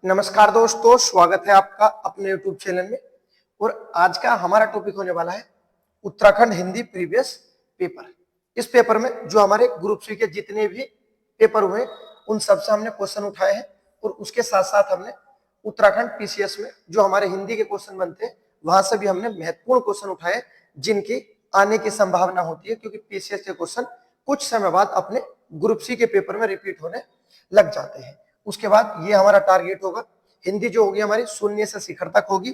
नमस्कार दोस्तों, स्वागत है आपका अपने YouTube चैनल में। और आज का हमारा टॉपिक होने वाला है उत्तराखंड हिंदी प्रीवियस पेपर। इस पेपर में जो हमारे ग्रुप सी के जितने भी पेपर हुए उन सबसे हमने क्वेश्चन उठाए हैं और उसके साथ साथ हमने उत्तराखंड पीसीएस में जो हमारे हिंदी के क्वेश्चन बनते हैं वहां से भी हमने महत्वपूर्ण क्वेश्चन उठाए जिनकी आने की संभावना होती है, क्योंकि पीसीएस के क्वेश्चन कुछ समय बाद अपने ग्रुप सी के पेपर में रिपीट होने लग जाते हैं। उसके बाद ये हमारा टारगेट होगा, हिंदी जो होगी हमारी शून्य से शिखर तक होगी।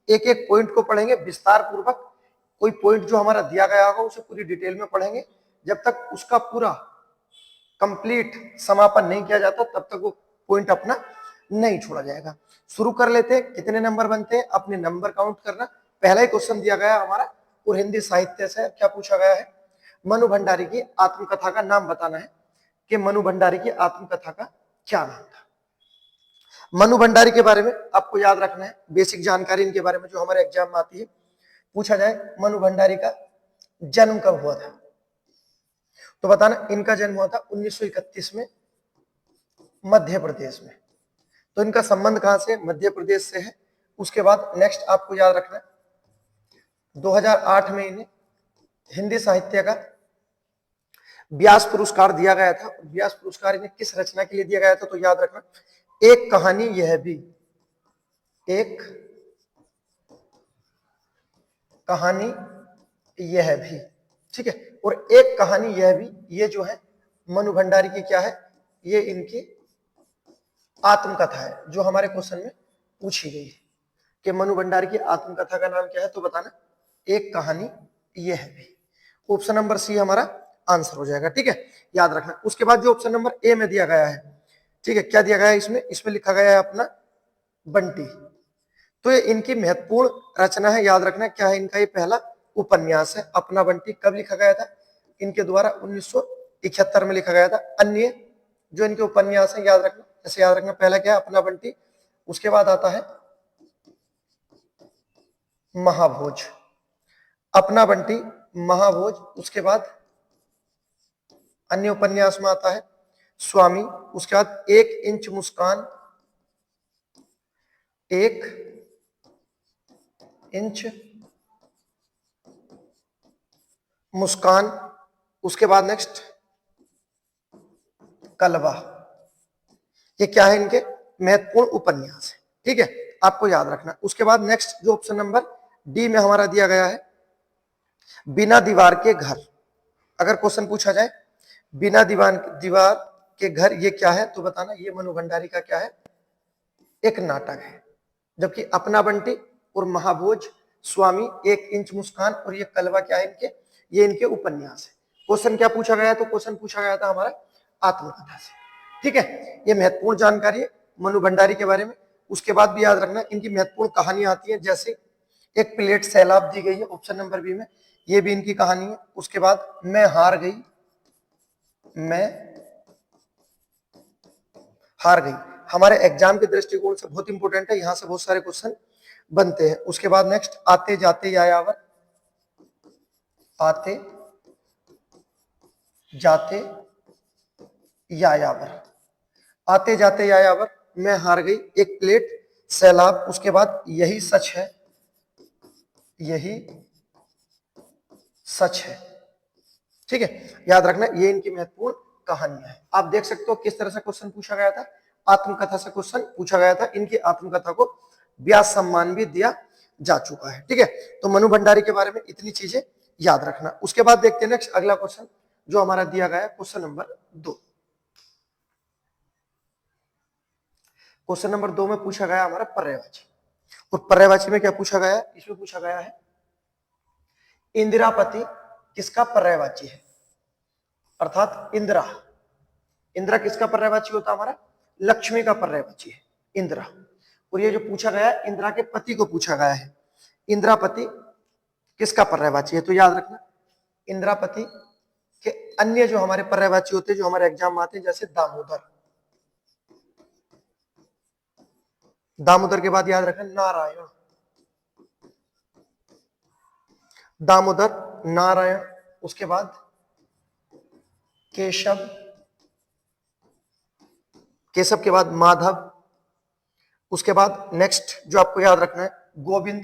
एक एक पॉइंट को पढ़ेंगे विस्तार पूर्वक। कोई पॉइंट जो हमारा दिया गया होगा उसे पूरी डिटेल में पढ़ेंगे। जब तक उसका पूरा कंप्लीट समापन नहीं किया जाता तब तक वो पॉइंट अपना नहीं छोड़ा जाएगा। शुरू कर लेते हैं। कितने नंबर बनते हैं अपने नंबर काउंट करना। पहला ही क्वेश्चन दिया गया हमारा और हिंदी साहित्य से क्या पूछा गया है, मनु भंडारी की आत्मकथा का नाम बताना है कि मनु भंडारी की आत्मकथा का क्या नाम था। मनु भंडारी के बारे में आपको याद रखना है, बेसिक जानकारी इनके बारे में जो हमारे एग्जाम में आती है। पूछा जाए मनु भंडारी का जन्म कब हुआ था, तो बताना इनका जन्म हुआ था 1931 में मध्य प्रदेश में। तो इनका संबंध कहां से, मध्य प्रदेश से है। उसके बाद नेक्स्ट आपको याद रखना है 2008 में इन्हें हिंदी साहित्य का व्यास पुरस्कार दिया गया था। व्यास पुरस्कार इन्हें किस रचना के लिए दिया गया था, तो याद रखना एक कहानी यह भी, एक कहानी यह भी, ठीक है। और एक कहानी यह भी, ये जो है मनु भंडारी की क्या है, ये इनकी आत्मकथा है जो हमारे क्वेश्चन में पूछी गई है कि मनु भंडारी की आत्मकथा का नाम क्या है, तो बताना एक कहानी यह भी। ऑप्शन नंबर सी हमारा आंसर हो जाएगा, ठीक है, याद रखना। उसके बाद जो ऑप्शन नंबर ए में दिया गया है, ठीक है, क्या दिया गया है इसमें लिखा गया है अपना बंटी। तो ये इनकी महत्वपूर्ण रचना है, याद रखना क्या है इनका, ये पहला उपन्यास है अपना बंटी। कब लिखा गया था, इनके द्वारा 1971 में लिखा गया था। अन्य जो इनके उपन्यास है याद रखना, ऐसे याद रखना, पहला क्या है अपना बंटी, उसके बाद आता है महाभोज, अपना बंटी, महाभोज। उसके बाद अन्य उपन्यास में आता है स्वामी। उसके बाद एक इंच मुस्कान, एक इंच मुस्कान। उसके बाद नेक्स्ट कलवा। ये क्या है इनके महत्वपूर्ण उपन्यास है, ठीक है, आपको याद रखना। उसके बाद नेक्स्ट जो ऑप्शन नंबर डी में हमारा दिया गया है बिना दीवार के घर। अगर क्वेश्चन पूछा जाए बिना दीवार के घर ये क्या है, तो बताना ये मनु भंडारी का क्या है, एक नाटक है। जबकि अपना बंटी और महाभोज, स्वामी, एक इंच मुस्कान और ये कलवा क्या है इनके, ये इनके उपन्यास है। क्वेश्चन क्या पूछा गया, तो क्वेश्चन पूछा गया था हमारा आत्मकथा से, ठीक है। ये महत्वपूर्ण जानकारी है मनु भंडारी के बारे में। उसके बाद भी याद रखना इनकी महत्वपूर्ण कहानियां आती है, जैसे एक प्लेट सैलाब दी गई है ऑप्शन नंबर बी में, ये भी इनकी कहानी है। उसके बाद मैं हार गई, मैं हार गई, हमारे एग्जाम के दृष्टिकोण से बहुत इंपॉर्टेंट है, यहां से बहुत सारे क्वेश्चन बनते हैं। उसके बाद नेक्स्ट आते जाते यायावर, आते जाते यायावर, आते जाते यायावर, मैं हार गई, एक प्लेट सैलाब। उसके बाद यही सच है, यही सच है, ठीक है, याद रखना ये इनकी महत्वपूर्ण कहानियां है। आप देख सकते हो किस तरह से क्वेश्चन पूछा गया था, आत्मकथा से क्वेश्चन पूछा गया था। इनकी आत्मकथा को व्यास सम्मान भी दिया जा चुका है, ठीक है। तो मनु भंडारी के बारे में इतनी चीजें याद रखना। उसके बाद देखते हैं नेक्स्ट अगला क्वेश्चन जो हमारा दिया गया है, क्वेश्चन नंबर 2। क्वेश्चन नंबर 2 में पूछा गया हमारा पर्यायवाची। और पर्यायवाची में क्या पूछा गया है, इसमें पूछा गया है इंदिरापति किसका पर्यायवाची है, अर्थात इंदिरा, इंदिरा किसका पर्यायवाची होता है, हमारा लक्ष्मी का पर्यायवाची है इंदिरा। और ये जो पूछा गया है इंदिरा के पति को पूछा गया है, इंदिरापति किसका पर्यायवाची है, तो याद रखना इंदिरापति के अन्य जो हमारे पर्यायवाची होते हैं जो हमारे एग्जाम में आते हैं, जैसे दामोदर, दामोदर के बाद याद रखना नारायण, दामोदर, नारायण। उसके बाद केशव, केशव के बाद माधव, उसके बाद नेक्स्ट जो आपको याद रखना है गोविंद,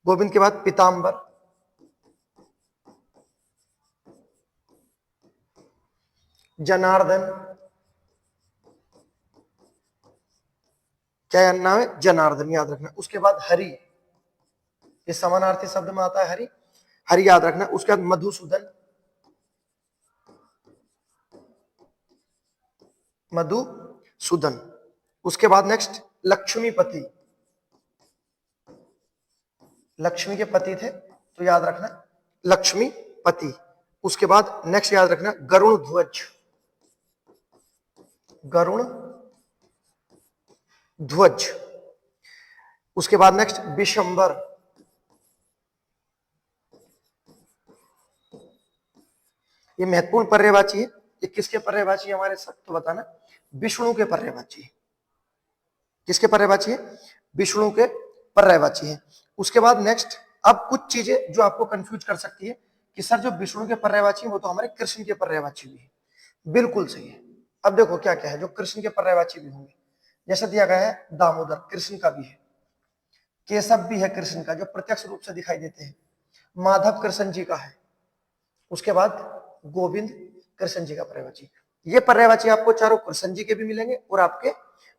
गोविंद के बाद पीताम्बर, जनार्दन, क्या नाम है, जनार्दन, याद रखना। उसके बाद हरि, ये समानार्थी शब्द में आता है हरि, हरि याद रखना। उसके बाद मधुसूदन, मधुसूदन। उसके बाद नेक्स्ट लक्ष्मीपति, लक्ष्मी के पति थे तो याद रखना लक्ष्मीपति। उसके बाद नेक्स्ट याद रखना गरुण ध्वज, गरुण ध्वज। उसके बाद नेक्स्ट विशंबर, ये महत्वपूर्ण पर्यायवाची है। ये किसके पर्यायवाची हमारे सब तो बताना, विष्णु के पर्यायवाची है। किसके पर्यायवाची है, विष्णु के पर्यायवाची है। उसके बाद नेक्स्ट अब कुछ चीजें जो आपको कंफ्यूज कर सकती है कि सर जो विष्णु के पर्यायवाची है वो तो हमारे कृष्ण के पर्यायवाची भी है। बिल्कुल सही है। अब देखो क्या क्या है जो कृष्ण के पर्यायवाची भी होंगे, जैसा दिया गया है दामोदर कृष्ण का भी है, केशव भी है कृष्ण का जो प्रत्यक्ष रूप से दिखाई देते हैं, माधव कृष्ण जी का है, उसके बाद गोविंद कृष्ण जी का पर्यायवाची। ये पर्यायवाची आपको चारों कृष्ण जी के भी मिलेंगे और आपके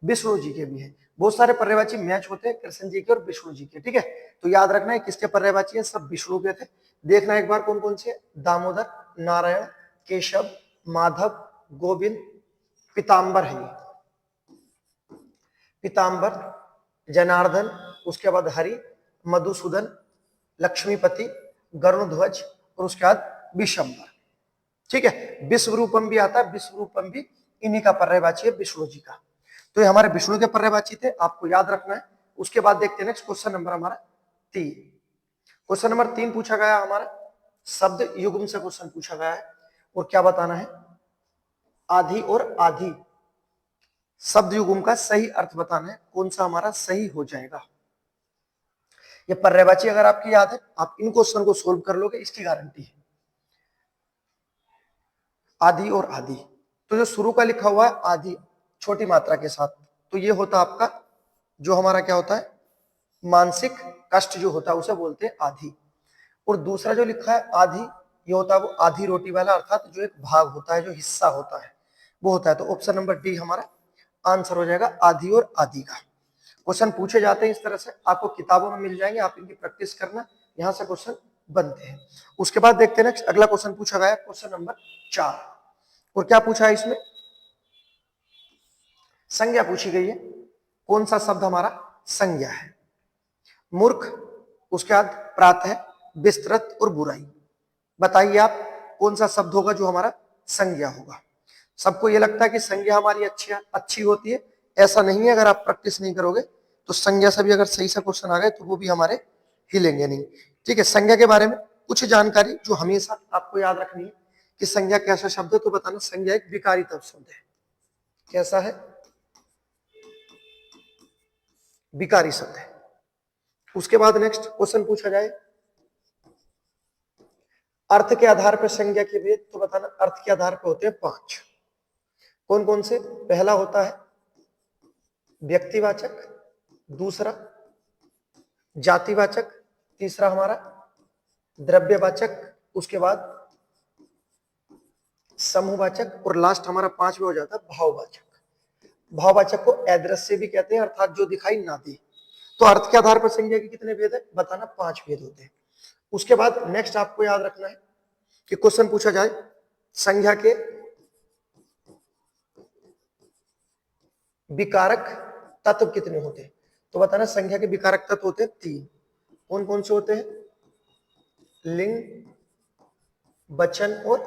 विष्णु जी के भी हैं। बहुत सारे पर्यायवाची मैच होते हैं कृष्ण जी के और विष्णु जी के, ठीक है। तो याद रखना है किसके पर्यायवाची है, सब विष्णु के थे। देखना एक बार कौन कौन से, दामोदर, नारायण, केशव, माधव, गोविंद, पीताम्बर है, पीताम्बर, जनार्दन, उसके बाद हरि, मधुसूदन, लक्ष्मीपति, गरुणध्वज और उसके बाद विशंबर, ठीक है। विश्वरूपम भी आता है, विश्वरूपम भी इन्हीं का पर्यायवाची है, विष्णु जी का। तो ये हमारे विष्णु के पर्यायवाची थे, आपको याद रखना है। उसके बाद देखते हैं नेक्स्ट क्वेश्चन नंबर हमारा 3। क्वेश्चन नंबर 3 पूछा गया हमारा शब्द युग्म से क्वेश्चन पूछा गया है और क्या बताना है, आधी और आधी शब्द युग्म का सही अर्थ बताना है, कौन सा हमारा सही हो जाएगा। ये पर्यायवाची अगर आपकी याद है आप इन क्वेश्चन को सोल्व कर लोगे, इसकी गारंटी है। आधी और आधी, तो जो शुरू का लिखा हुआ है आधी छोटी मात्रा के साथ, तो ये होता आपका जो हमारा क्या होता है, मानसिक कष्ट जो होता है उसे बोलते हैं आधी। और दूसरा जो लिखा है आधी, ये होता है वो आधी रोटी वाला, अर्थात जो एक भाग होता है, जो हिस्सा होता है वो होता है। तो ऑप्शन नंबर डी हमारा आंसर हो जाएगा, आधी और आधी का। क्वेश्चन पूछे जाते हैं इस तरह से, आपको किताबों में मिल जाएंगे, आप इनकी प्रैक्टिस करना, यहां से क्वेश्चन बनते हैं। उसके बाद देखते हैं नेक्स्ट अगला क्वेश्चन पूछा गया क्वेश्चन नंबर 4। और क्या पूछा है इसमें, संज्ञा पूछी गई है, कौन सा शब्द हमारा संज्ञा है। मूर्ख, उसके बाद प्रातः, विस्तृत और बुराई। बताइए आप कौन सा शब्द होगा जो हमारा संज्ञा होगा। सबको ये लगता है कि संज्ञा हमारी अच्छी होती है, ऐसा नहीं है। अगर आप प्रैक्टिस नहीं करोगे तो संज्ञा से भी अगर सही से क्वेश्चन आ गए तो वो भी हमारे हिलेंगे नहीं, ठीक है। संज्ञा के बारे में कुछ जानकारी जो हमेशा आपको याद रखनी है कि संज्ञा कैसा शब्द है, तो बताना संज्ञा एक विकारी तत्व शब्द है। कैसा है, विकारी शब्द है। उसके बाद नेक्स्ट क्वेश्चन पूछा जाए अर्थ के आधार पर संज्ञा के भेद, तो बताना अर्थ के आधार पर होते हैं 5। कौन कौन से, पहला होता है व्यक्तिवाचक, दूसरा जातिवाचक, तीसरा हमारा द्रव्यवाचक, उसके बाद समूहवाचक और लास्ट हमारा 5वां हो जाता है भाववाचक। भाववाचक को अदृश्य भी कहते हैं, अर्थात जो दिखाई ना दे। तो अर्थ के आधार पर संज्ञा के कितने भेद है, बताना 5 भेद होते हैं। उसके बाद नेक्स्ट आपको याद रखना है कि क्वेश्चन पूछा जाए संज्ञा के विकारक तत्व कितने होते हैं, तो बताना संज्ञा के विकारक तत्व होते हैं 3। कौन कौन से होते हैं, लिंग, वचन और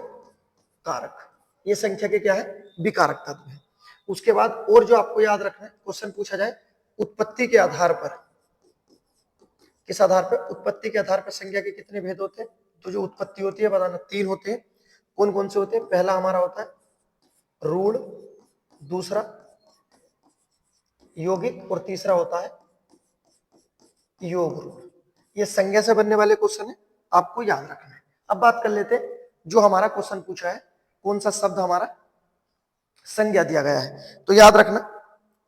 कारक। ये संख्या के क्या है, विकारक तत्व है। उसके बाद और जो आपको याद रखना है, क्वेश्चन पूछा जाए उत्पत्ति के आधार पर, किस आधार पर, उत्पत्ति के आधार पर संज्ञा के कितने भेद होते हैं, तो जो उत्पत्ति होती है बताना 3 होते हैं। कौन कौन से होते हैं, पहला हमारा होता है रूढ़, दूसरा यौगिक और तीसरा होता है योग रूढ़। ये संज्ञा से बनने वाले क्वेश्चन है, आपको याद रखना है। अब बात कर लेते हैं जो हमारा क्वेश्चन पूछा है कौन सा शब्द हमारा संज्ञा दिया गया है। तो याद रखना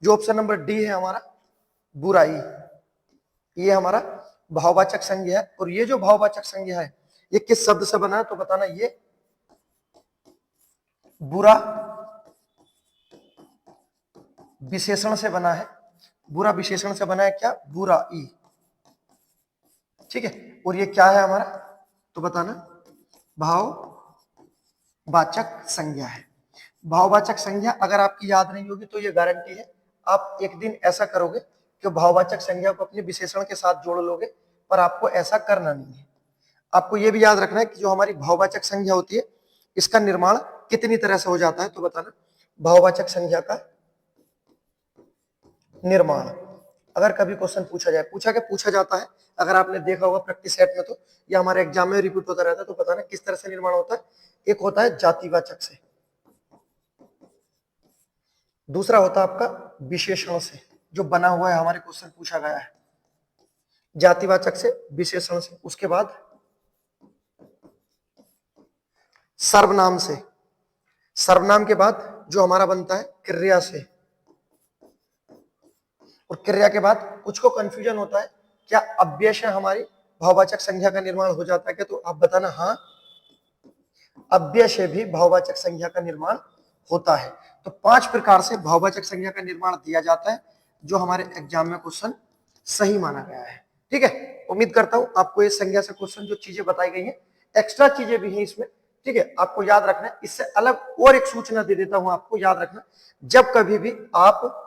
जो ऑप्शन नंबर डी है हमारा बुराई, ये हमारा भाववाचक संज्ञा है। और ये जो भाववाचक संज्ञा है ये किस शब्द से बना है तो बताना, ये बुरा विशेषण से बना है। बुरा विशेषण से बना है क्या, बुराई, ठीक है। और ये क्या है हमारा तो बताना, भाववाचक संज्ञा है। भाववाचक संज्ञा अगर आपकी याद नहीं होगी तो ये गारंटी है आप एक दिन ऐसा करोगे कि भाववाचक संज्ञा को अपने विशेषण के साथ जोड़ लोगे, पर आपको ऐसा करना नहीं है। आपको ये भी याद रखना है कि जो हमारी भाववाचक संज्ञा होती है इसका निर्माण कितनी तरह से हो जाता है तो बताना, भाववाचक संज्ञा का निर्माण अगर कभी क्वेश्चन पूछा जाता है, अगर आपने देखा होगा प्रैक्टिस सेट में तो या हमारे एग्जाम में रिपीट होता रहता है, तो बताना किस तरह से निर्माण होता है। एक होता है जातिवाचक से, दूसरा होता है आपका विशेषण से, जो बना हुआ है हमारे क्वेश्चन पूछा गया है जातिवाचक से, विशेषण से, उसके बाद सर्वनाम से, सर्वनाम के बाद जो हमारा बनता है क्रिया से, और क्रिया के बाद कुछ को कंफ्यूजन होता है क्या अव्यय से हमारी भाववाचक संज्ञा का निर्माण हो जाता है क्या, तो आप बताना हाँ, अव्यय से भी भाववाचक संज्ञा का निर्माण होता है। तो 5 प्रकार से भाववाचक संज्ञा का निर्माण दिया जाता है जो हमारे एग्जाम में क्वेश्चन सही माना गया है, ठीक है। उम्मीद करता हूं आपको ये संज्ञा से क्वेश्चन जो चीजें बताई गई हैं, एक्स्ट्रा चीजें भी हैं इसमें, ठीक है, आपको याद रखना है। इससे अलग और एक सूचना दे देता हूं आपको, याद रखना जब कभी भी आप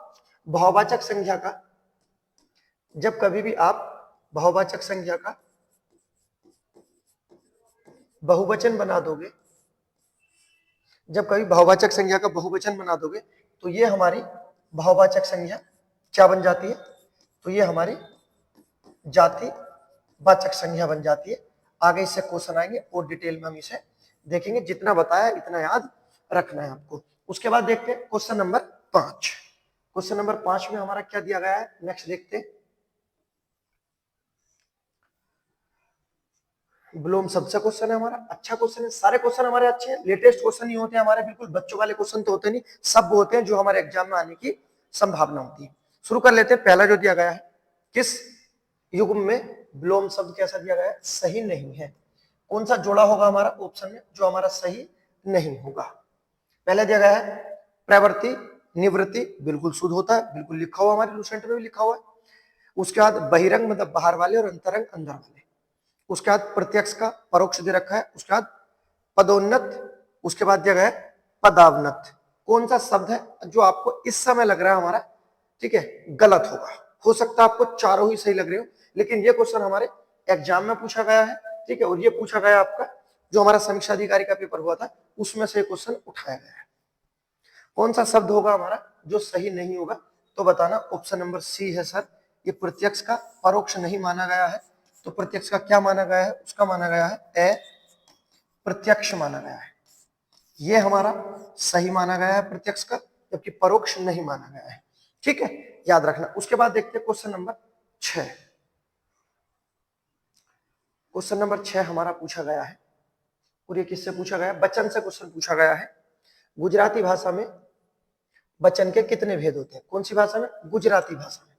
भाववाचक संज्ञा का, जब कभी भी आप भाववाचक संज्ञा का बहुवचन बना दोगे, जब कभी भाववाचक संज्ञा का बहुवचन बना दोगे तो ये हमारी भाववाचक संज्ञा क्या बन जाती है, तो ये हमारी जातिवाचक संज्ञा बन जाती है। आगे इससे क्वेश्चन आएंगे और डिटेल में हम इसे देखेंगे, जितना बताया इतना याद रखना है आपको। उसके बाद देखते हैं क्वेश्चन नंबर 5। क्वेश्चन नंबर 5 में हमारा क्या दिया गया है, नेक्स्ट देखते हैं। विलोम शब्द से क्वेश्चन है हमारा, अच्छा क्वेश्चन है, सारे क्वेश्चन हमारे अच्छे हैं, लेटेस्ट क्वेश्चन ही होते हैं हमारे, बिल्कुल बच्चों वाले क्वेश्चन तो होते नहीं, सब होते हैं जो हमारे एग्जाम में आने की संभावना होती है। शुरू कर लेते हैं। पहला जो दिया गया है, किस युग्म में विलोम शब्द कैसा दिया गया है, सही नहीं है। कौन सा जोड़ा होगा हमारा ऑप्शन में जो हमारा सही नहीं होगा। पहले दिया गया है प्रवृत्ति निवृत्ति, बिल्कुल शुद्ध होता है, बिल्कुल लिखा हुआ हमारे लूसेंट में भी लिखा हुआ है। उसके बाद बहिरंग मतलब बाहर वाले और अंतरंग अंदर वाले। उसके बाद प्रत्यक्ष का परोक्ष दे रखा है। उसके बाद पदोन्नत, उसके बाद दिया गया है पदावनत। कौन सा शब्द है जो आपको इस समय लग रहा है हमारा, ठीक है, गलत होगा। हो सकता है आपको चारों ही सही लग रहे हो, लेकिन ये क्वेश्चन हमारे एग्जाम में पूछा गया है, ठीक है, और ये पूछा गया आपका जो हमारा समीक्षा अधिकारी का पेपर हुआ था उसमें से क्वेश्चन उठाया गया है। कौन सा शब्द होगा हमारा जो सही नहीं होगा, तो बताना ऑप्शन नंबर सी है सर, ये प्रत्यक्ष का परोक्ष नहीं माना गया है। तो प्रत्यक्ष का क्या माना गया है, उसका माना गया है प्रत्यक्ष माना गया है, ये हमारा सही माना गया है प्रत्यक्ष का, जबकि परोक्ष नहीं माना गया है, ठीक है, याद रखना। उसके बाद देखते हैं क्वेश्चन नंबर 6। क्वेश्चन नंबर 6 हमारा पूछा गया है, और ये किससे पूछा गया है, वचन से क्वेश्चन पूछा गया है। गुजराती भाषा में वचन के कितने भेद होते हैं, कौन सी भाषा में, गुजराती भाषा में।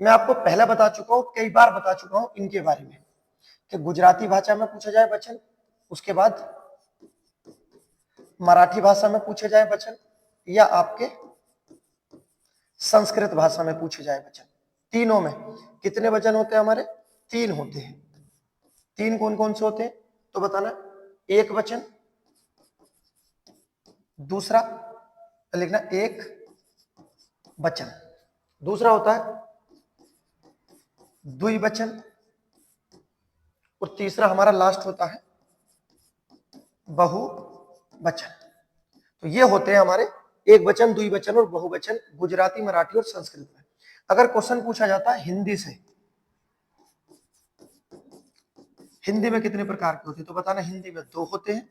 मैं आपको पहले बता चुका हूं, कई बार बता चुका हूं इनके बारे में कि गुजराती भाषा में पूछा जाए वचन, उसके बाद मराठी भाषा में पूछे जाए वचन, या आपके संस्कृत भाषा में पूछे जाए वचन। तीनों में कितने वचन होते हैं हमारे, 3 होते हैं। 3 कौन कौन से होते हैं तो बताना, एक वचन, दूसरा लिखना एक वचन, दूसरा होता है द्विवचन, और तीसरा हमारा लास्ट होता है बहुवचन। तो ये होते हैं हमारे एक वचन, द्विवचन और बहुवचन गुजराती, मराठी और संस्कृत में। अगर क्वेश्चन पूछा जाता है हिंदी से, हिंदी में कितने प्रकार के होते हैं तो बताना, हिंदी में 2 होते हैं।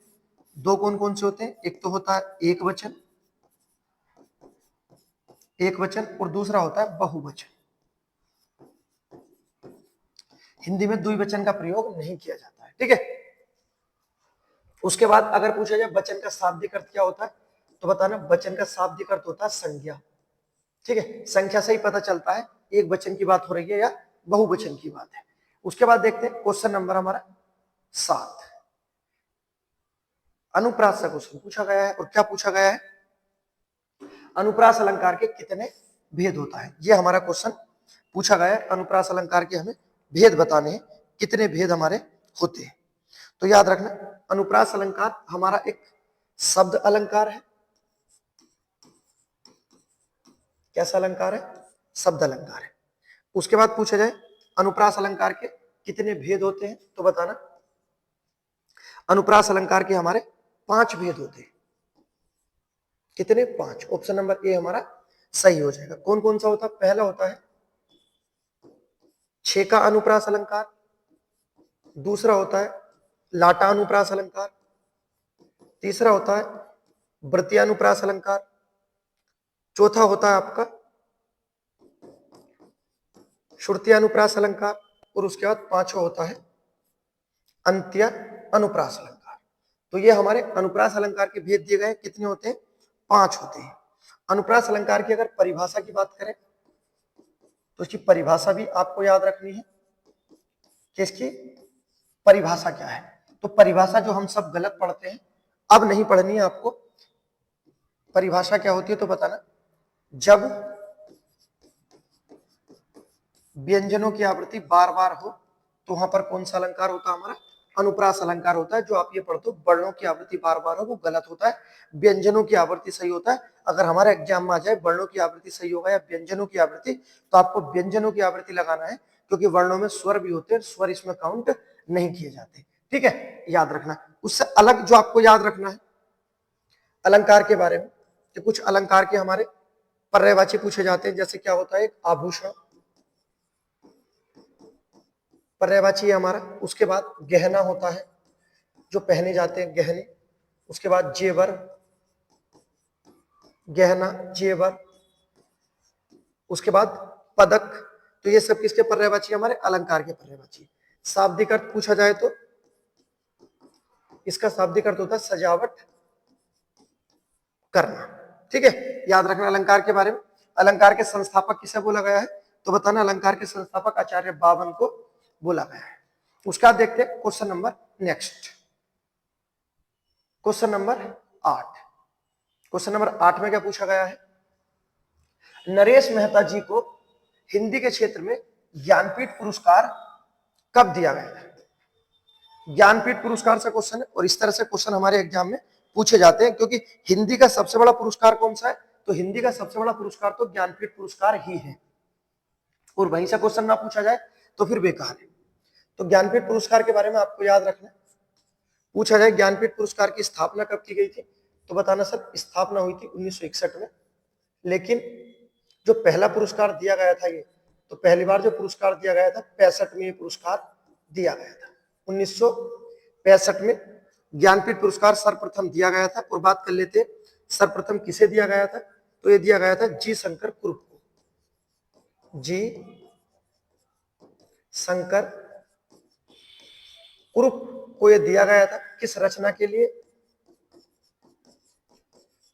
2 कौन कौन से होते हैं, एक तो होता है एक वचन, एक वचन, और दूसरा होता है बहुवचन। हिंदी में द्विवचन का प्रयोग नहीं किया जाता है, ठीक है। उसके बाद अगर पूछा जाए वचन का शाब्दिक अर्थ क्या होता है, तो बताना वचन का शाब्दिक अर्थ होता है संज्ञा। ठीक है, संख्या से ही पता चलता है एक वचन की बात हो रही है या बहुवचन की बात है। उसके बाद देखते हैं क्वेश्चन नंबर हमारा 7। अनुप्रास का क्वेश्चन पूछा गया है और क्या पूछा गया है, अनुप्रास अलंकार के कितने भेद होता है, ये हमारा क्वेश्चन पूछा गया है। अनुप्रास अलंकार के हमें भेद बताने हैं, कितने भेद हमारे होते हैं। तो याद रखना अनुप्रास अलंकार हमारा एक शब्द अलंकार है। कैसा अलंकार है, शब्द अलंकार है। उसके बाद पूछा जाए अनुप्रास अलंकार के कितने भेद होते हैं, तो बताना अनुप्रास अलंकार के हमारे 5 भेद होते हैं। कितने, 5। ऑप्शन नंबर ए हमारा सही हो जाएगा। कौन कौन सा होता है, पहला होता है छेका अनुप्रास अलंकार, दूसरा होता है लाटा अनुप्रास अलंकार, तीसरा होता है वृत्तीयानुप्रास अलंकार, चौथा होता है आपका श्रुत्यानुप्रास अलंकार, और उसके बाद पांचवा होता है अंत्य अनुप्रास अलंकार। तो ये हमारे अनुप्रास अलंकार के भेद दिए गए, कितने होते हैं, 5 होते हैं। अनुप्रास अलंकार की अगर परिभाषा की बात करें तो इसकी परिभाषा भी आपको याद रखनी है कि इसकी परिभाषा क्या है। तो परिभाषा जो हम सब गलत पढ़ते हैं, अब नहीं पढ़नी है आपको। परिभाषा क्या होती है तो बताना, जब व्यंजनों की आवृत्ति बार बार हो तो वहां पर कौन सा अलंकार होता है, हमारा अनुप्रास अलंकार होता है। जो आप ये पढ़ते हो वर्णों की आवृत्ति बार बार हो वो गलत होता है, व्यंजनों की आवृत्ति सही होता है। अगर हमारे एग्जाम में आ जाए वर्णों की आवृत्ति सही होगा या व्यंजनों की आवृत्ति, तो आपको व्यंजनों की आवृत्ति लगाना है, क्योंकि वर्णों में स्वर भी होते हैं, स्वर इसमें काउंट नहीं किए जाते। ठीक है, याद रखना। उससे अलग जो आपको याद रखना है अलंकार के बारे में, कि कुछ अलंकार के हमारे पर्यायवाची पूछे जाते हैं। जैसे क्या होता है, एक आभूषण पर्यायवाची है हमारा। उसके बाद गहना होता है, जो पहने जाते हैं गहने। उसके बाद जेवर, गहना, जेवर। उसके बाद पदक। तो ये सब किसके पर्यायवाची, हमारे अलंकार के पर्यायवाची। शाब्दिक अर्थ पूछा जाए तो इसका शाब्दिक अर्थ होता है सजावट करना। ठीक है, याद रखना अलंकार के बारे में। अलंकार के संस्थापक किसे बोला गया है, तो बताना अलंकार के संस्थापक आचार्य बावन को बोला गया है। उसका बाद देखते हैं question number next, question number 8। Question number 8 में क्या पूछा गया है, नरेश मेहता जी को हिंदी के क्षेत्र में ज्ञानपीठ पुरस्कार कब दिया गया था। ज्ञानपीठ पुरस्कार से क्वेश्चन है, और इस तरह से क्वेश्चन हमारे एग्जाम में पूछे जाते हैं, क्योंकि हिंदी का सबसे बड़ा पुरस्कार कौन सा है, तो हिंदी का सबसे बड़ा पुरस्कार तो ज्ञानपीठ पुरस्कार ही है, और वहीं से क्वेश्चन ना पूछा जाए तो फिर बेकार है। तो ज्ञानपीठ पुरस्कार के बारे में आपको याद रखना। पूछा जाए ज्ञानपीठ पुरस्कार की स्थापना कब की गई थी, तो बताना सर स्थापना हुई थी 1961 में। लेकिन जो पहला पुरस्कार दिया गया था ये, तो पहली बार जो पुरस्कार दिया गया था 65 में ये पुरस्कार दिया गया था। 1965 में ज्ञानपीठ पुरस्कार सर्वप्रथम दिया गया था। और बात कर लेते सर्वप्रथम किसे दिया गया था, तो ये दिया गया था जी शंकर कुरुप को। जी शंकर कुरुप को ये दिया गया था, किस रचना के लिए,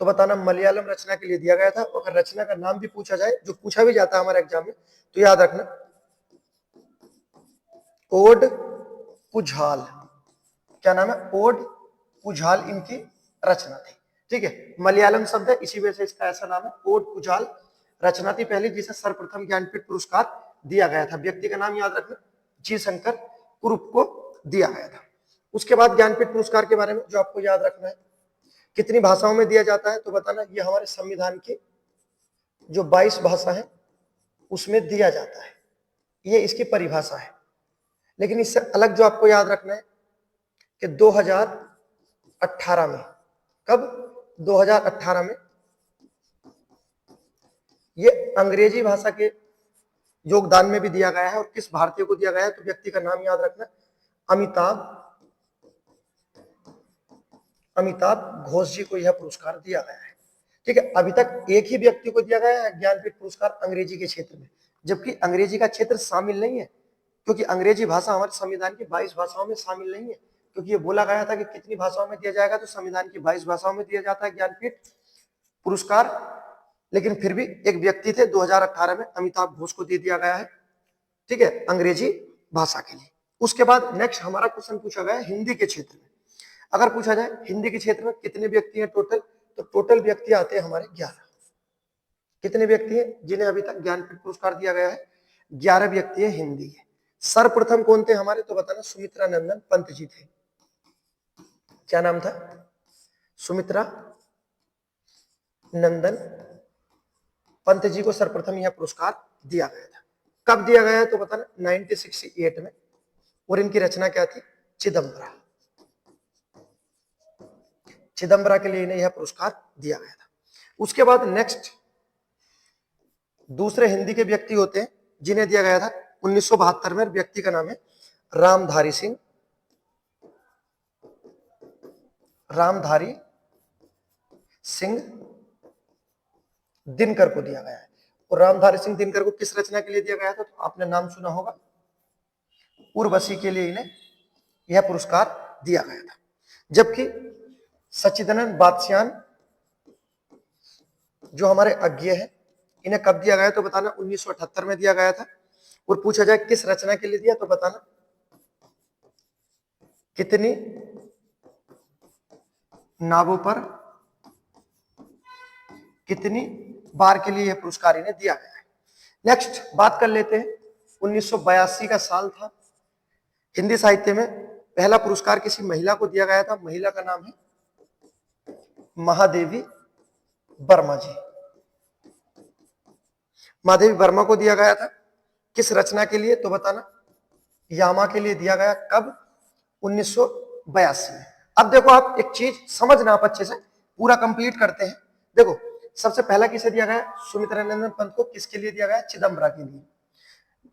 तो बताना मलयालम रचना के लिए दिया गया था। अगर रचना का नाम भी पूछा जाए, जो पूछा भी जाता है हमारे एग्जाम में, तो याद रखना ओड पुझाल। क्या नाम है, ओड पुझाल इनकी रचना थी। ठीक है, मलयालम शब्द है, इसी वजह से इसका ऐसा नाम है, ओड पुझाल रचना थी पहली, जिसे सर्वप्रथम ज्ञानपीठ पुरस्कार दिया गया था। व्यक्ति का नाम याद रखना, जी शंकर कुरुप को दिया गया था। उसके बाद ज्ञानपीठ पुरस्कार के बारे में जो आपको याद रखना है, कितनी भाषाओं में दिया जाता है, तो बताना ये हमारे संविधान की जो 22 भाषा है उसमें दिया जाता है, ये इसकी परिभाषा है। लेकिन इससे अलग जो आपको याद रखना है कि 2018 में, कब, 2018 में ये अंग्रेजी भाषा के योगदान में भी दिया गया है। और किस भारतीय को दिया गया है, तो व्यक्ति का नाम याद रखना, अमिताभ घोष जी को यह पुरस्कार दिया गया है। ठीक है, अभी तक एक ही व्यक्ति को दिया गया है ज्ञानपीठ पुरस्कार अंग्रेजी के क्षेत्र में, जबकि अंग्रेजी का क्षेत्र शामिल नहीं है, क्योंकि अंग्रेजी भाषा हमारे संविधान की 22 भाषाओं में शामिल नहीं है। क्योंकि ये बोला गया था कि कितनी भाषाओं में दिया जाएगा, तो संविधान की 22 भाषाओं में दिया जाता है ज्ञानपीठ। पुरस्कार, लेकिन फिर भी एक व्यक्ति थे 2018 में अमिताभ घोष को दे दिया गया है, ठीक है, अंग्रेजी भाषा के लिए। उसके बाद नेक्स्ट हमारा क्वेश्चन पूछा गया है हिंदी के क्षेत्र में। अगर पूछा जाए हिंदी के क्षेत्र में कितने व्यक्ति हैं टोटल, तो टोटल व्यक्ति आते हैं हमारे 11। कितने व्यक्ति हैं जिन्हें अभी तक ज्ञानपीठ पुरस्कार दिया गया है? 11 व्यक्ति है हिंदी के। सर्वप्रथम कौन थे हमारे, तो बताना, सुमित्रा नंदन पंत जी थे। क्या नाम था? सुमित्रा नंदन पंत जी को सर्वप्रथम यह पुरस्कार दिया गया था। कब दिया गया है तो बताना, 1968 में। और इनकी रचना क्या थी? चिदम्बरा। चिदम्बरा के लिए इन्हें यह पुरस्कार दिया गया था। उसके बाद नेक्स्ट दूसरे हिंदी के व्यक्ति होते हैं जिन्हें दिया गया था 1972 में। व्यक्ति का नाम है रामधारी सिंह। रामधारी सिंह दिनकर को दिया गया है। और रामधारी सिंह दिनकर को किस रचना के लिए दिया गया था, तो आपने नाम सुना होगा, उर्वशी के लिए इन्हें यह पुरस्कार दिया गया था। जबकि सच्चिदानंद बादशाह जो हमारे अज्ञेय है, इन्हें कब दिया गया तो बताना, 1978 में दिया गया था। और पूछा जाए किस रचना के लिए दिया तो बताना, कितनी नावों पर कितनी बार के लिए यह पुरस्कार इन्हें दिया गया है। नेक्स्ट बात कर लेते हैं, 1982 का साल था। हिंदी साहित्य में पहला पुरस्कार किसी महिला को दिया गया था। महिला का नाम है महादेवी वर्मा जी। महादेवी वर्मा को दिया गया था किस रचना के लिए तो बताना, यामा के लिए दिया गया। कब? 1982 में। अब देखो आप एक चीज समझना, आप अच्छे से पूरा कंप्लीट करते हैं। देखो सबसे पहला किसे दिया गया? सुमित्रा नंदन पंत को। किसके लिए दिया गया? चिदम्बरा के लिए।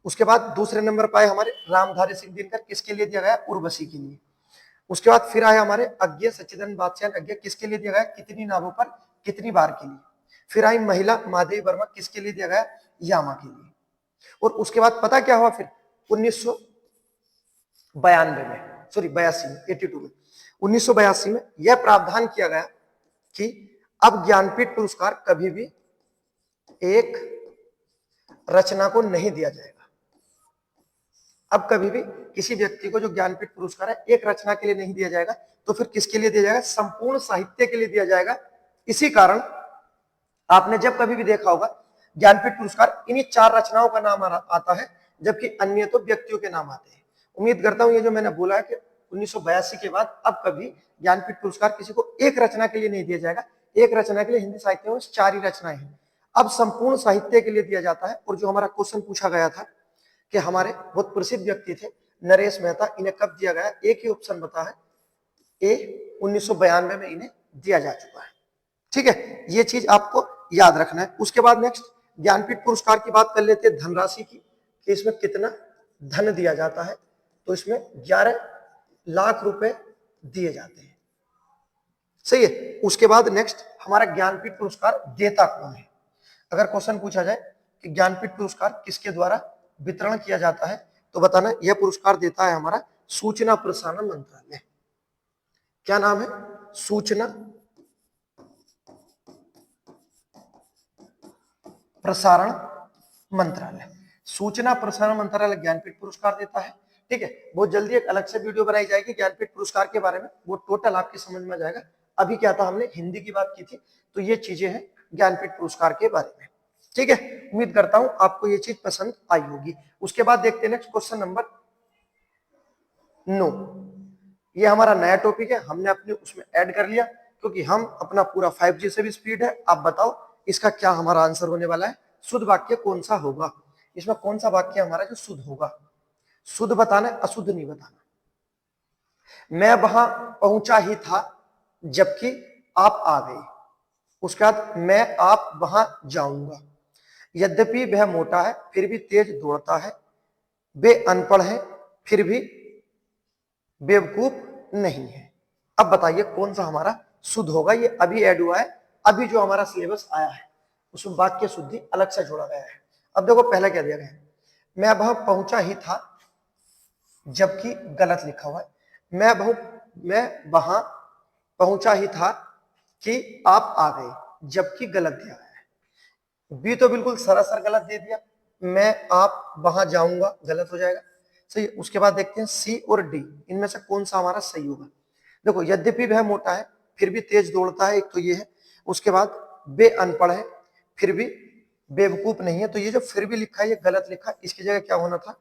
उसके बाद दूसरे नंबर पाए हमारे रामधारी सिंह दिनकर। किसके लिए दिया गया? उर्वशी के लिए। उसके बाद फिर आए हमारे अज्ञेय सच्चिदानंद बादशाह अज्ञेय। किसके लिए दिया गया? कितनी नावों पर कितनी बार के लिए। फिर आई महिला महादेवी वर्मा। किसके लिए दिया गया? यामा के लिए। और उसके बाद पता क्या हुआ फिर 1992 में, सॉरी 82 में, 82 में, 1982 में यह प्रावधान किया गया कि अब ज्ञानपीठ पुरस्कार कभी भी एक रचना को नहीं दिया जाएगा। अब कभी भी किसी व्यक्ति को जो ज्ञानपीठ पुरस्कार है एक रचना के लिए नहीं दिया जाएगा, तो फिर किसके लिए दिया जाएगा? संपूर्ण साहित्य के लिए दिया जाएगा। इसी कारण आपने जब कभी भी देखा होगा ज्ञानपीठ पुरस्कार, इन्हीं 4 रचनाओं का नाम आता है, जबकि अन्य तो व्यक्तियों के नाम आते हैं। उम्मीद करता हूं ये जो मैंने बोला है कि 1982 के बाद अब कभी ज्ञानपीठ पुरस्कार किसी को एक रचना के लिए नहीं दिया जाएगा। एक रचना के लिए हिंदी साहित्य में 4 ही रचनाएं हैं, अब संपूर्ण साहित्य के लिए दिया जाता है। और जो हमारा क्वेश्चन पूछा गया था कि हमारे बहुत प्रसिद्ध व्यक्ति थे नरेश मेहता, इन्हें कब दिया गया? एक ही ऑप्शन बता है, ए 1992 में इन्हें दिया जा चुका है। ठीक है, ये चीज आपको याद रखना है। उसके बाद नेक्स्ट ज्ञानपीठ पुरस्कार की बात कर लेते हैं धनराशि की, कि इसमें कितना धन दिया जाता है। तो इसमें 11 लाख रुपए दिए जाते हैं। सही है। उसके बाद नेक्स्ट हमारा ज्ञानपीठ पुरस्कार देता कौन है? अगर क्वेश्चन पूछा जाए कि ज्ञानपीठ पुरस्कार किसके द्वारा वितरण किया जाता है, तो बताना यह पुरस्कार देता है हमारा सूचना प्रसारण मंत्रालय। क्या नाम है? सूचना प्रसारण मंत्रालय। सूचना प्रसारण मंत्रालय ज्ञानपीठ पुरस्कार देता है। ठीक है, बहुत जल्दी एक अलग से वीडियो बनाई जाएगी ज्ञानपीठ पुरस्कार के बारे में, वो टोटल आपकी समझ में आ जाएगा। अभी क्या था, हमने हिंदी की बात की थी, तो ये चीजें हैं ज्ञानपीठ पुरस्कार के बारे में। ठीक है, उम्मीद करता हूं आपको ये चीज पसंद आई होगी। उसके बाद देखते हैं नेक्स्ट क्वेश्चन नंबर 9। ये हमारा नया टॉपिक है, हमने अपने उसमें ऐड कर लिया क्योंकि हम अपना पूरा 5G से भी स्पीड है। आप बताओ इसका क्या हमारा आंसर होने वाला है? शुद्ध वाक्य कौन सा होगा? इसमें कौन सा वाक्य हमारा जो शुद्ध होगा? शुद्ध बताना है, अशुद्ध नहीं बताना। मैं वहां पहुंचा ही था जबकि आप आ गए। उसके बाद मैं आप वहां जाऊंगा। यद्यपि वह मोटा है फिर भी तेज दौड़ता है। वे अनपढ़ है फिर भी बेवकूफ नहीं है। अब बताइए कौन सा हमारा शुद्ध होगा? ये अभी ऐड हुआ है, अभी जो हमारा सिलेबस आया है उसमें वाक्य शुद्धि अलग से जोड़ा गया है। अब देखो पहला क्या दिया गया है, मैं वहां पहुंचा ही था, जबकि गलत लिखा हुआ है। मैं वहां पहुंचा ही था कि आप आ गए, जबकि गलत दिया गया है। बी तो बिल्कुल सरासर गलत दे दिया, मैं आप वहां जाऊंगा गलत हो जाएगा, सही। उसके बाद देखते हैं सी और डी, इनमें से कौन सा हमारा सही होगा। देखो यद्यपि वह मोटा है फिर भी तेज दौड़ता है, एक तो ये है। उसके बाद बे अनपढ़ है फिर भी बेवकूफ नहीं है, तो ये जो फिर भी लिखा है ये गलत लिखा, इसकी जगह क्या होना था,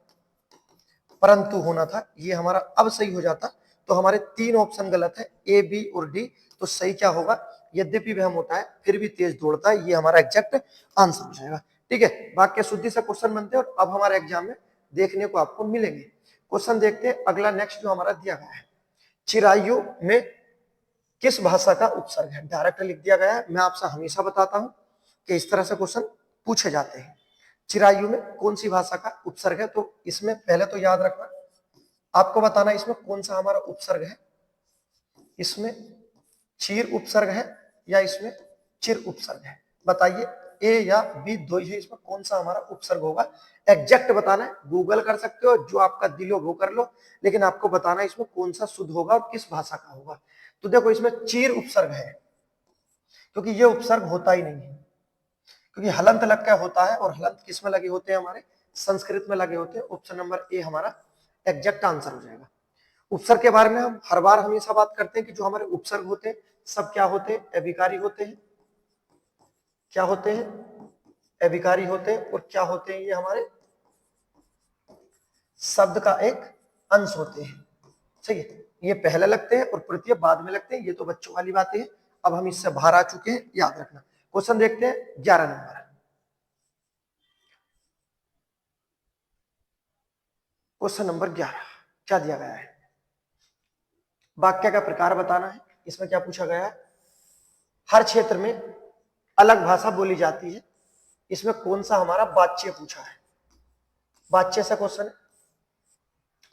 परंतु होना था, ये हमारा अब सही हो जाता। तो हमारे 3 ऑप्शन गलत है, ए बी और डी। तो सही क्या होगा, यद्यपि वह मोटा है फिर भी तेज दौड़ता है, ये हमारा एग्जैक्ट आंसर हो जाएगा। ठीक है, वाक्य शुद्धि से क्वेश्चन बनते हैं और अब हमारे एग्जाम में देखने को आपको मिलेंगे। क्वेश्चन देखते हैं अगला नेक्स्ट जो हमारा दिया गया है, चिरायु में किस भाषा का उपसर्ग है। डायरेक्ट लिख दिया गया है, मैं आपसे हमेशा बताता हूं कि इस तरह से क्वेश्चन पूछे जाते हैं। चिरायु में कौन सी भाषा का उपसर्ग है, तो इसमें पहले तो याद रखना, आपको बताना इसमें कौन सा हमारा उपसर्ग है, इसमें चीर उपसर्ग है या इसमें चिर उपसर्ग है। बताइए ए या बी दो ही है, इसमें कौन सा हमारा उपसर्ग होगा, एग्जैक्ट बताना है। गूगल कर सकते हो, जो आपका दिल हो वो कर लो, लेकिन आपको बताना है इसमें कौन सा शुद्ध होगा और किस भाषा का होगा। तो देखो इसमें चीर उपसर्ग है, क्योंकि ये उपसर्ग होता ही नहीं है, क्योंकि हलंत लग के होता है, और हलंत किस में लगे होते हैं, हमारे संस्कृत में लगे होते हैं। ऑप्शन नंबर ए हमारा एग्जैक्ट आंसर हो जाएगा। उपसर्ग के बारे में हम हर बार हमेशा बात करते हैं कि जो हमारे उपसर्ग होते हैं सब क्या होते हैं, अभिकारी होते हैं। क्या होते हैं, अभिकारी होते हैं। और क्या होते हैं, ये हमारे शब्द का एक अंश होते हैं, सही है। ये पहले लगते हैं और प्रत्यय बाद में लगते हैं, ये तो बच्चों वाली बातें हैं, अब हम इससे बाहर आ चुके हैं, याद रखना। क्वेश्चन देखते हैं 11 नंबर। क्वेश्चन नंबर 11 क्या दिया गया है, वाक्य का प्रकार बताना है। इसमें क्या पूछा गया है, हर क्षेत्र में अलग भाषा बोली जाती है, इसमें कौन सा हमारा वाच्य पूछा है। वाच्य से क्वेश्चन है,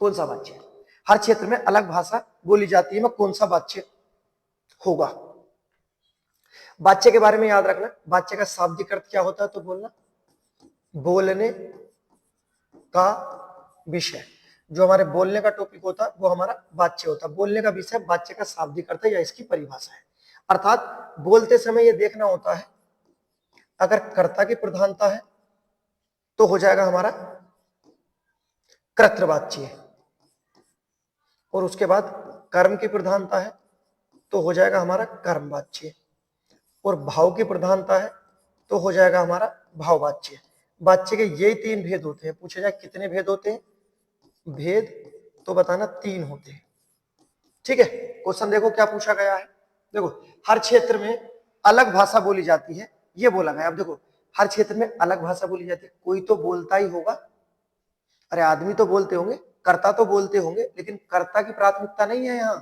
कौन सा वाच्य, हर क्षेत्र में अलग भाषा बोली जाती है, में कौन सा वाच्य होगा। वाच्य के बारे में याद रखना, वाच्य का शाब्दिक अर्थ क्या होता है, तो बोलना बोलने का विषय। जो हमारे बोलने का टॉपिक होता है वो हमारा वाच्य होता है। बोलने का विषय वाच्य का शाब्दिक अर्थ है या इसकी परिभाषा है। अर्थात बोलते समय ये देखना होता है, अगर कर्ता की प्रधानता है तो हो जाएगा हमारा कर्तृवाच्य, और उसके बाद कर्म की प्रधानता है तो हो जाएगा हमारा कर्मवाच्य, और भाव की प्रधानता है तो हो जाएगा हमारा भाववाच्य। वाच्य के यही 3 भेद होते हैं। पूछा जाए कितने भेद होते हैं, भेद तो बताना 3 होते हैं। ठीक है, क्वेश्चन देखो क्या पूछा गया है। देखो हर क्षेत्र में अलग भाषा बोली जाती है, ये बोला गया। अब देखो हर क्षेत्र में अलग भाषा बोली जाती है, कोई तो बोलता ही होगा। अरे आदमी तो बोलते होंगे, कर्ता तो बोलते होंगे, लेकिन कर्ता की प्राथमिकता नहीं है यहाँ।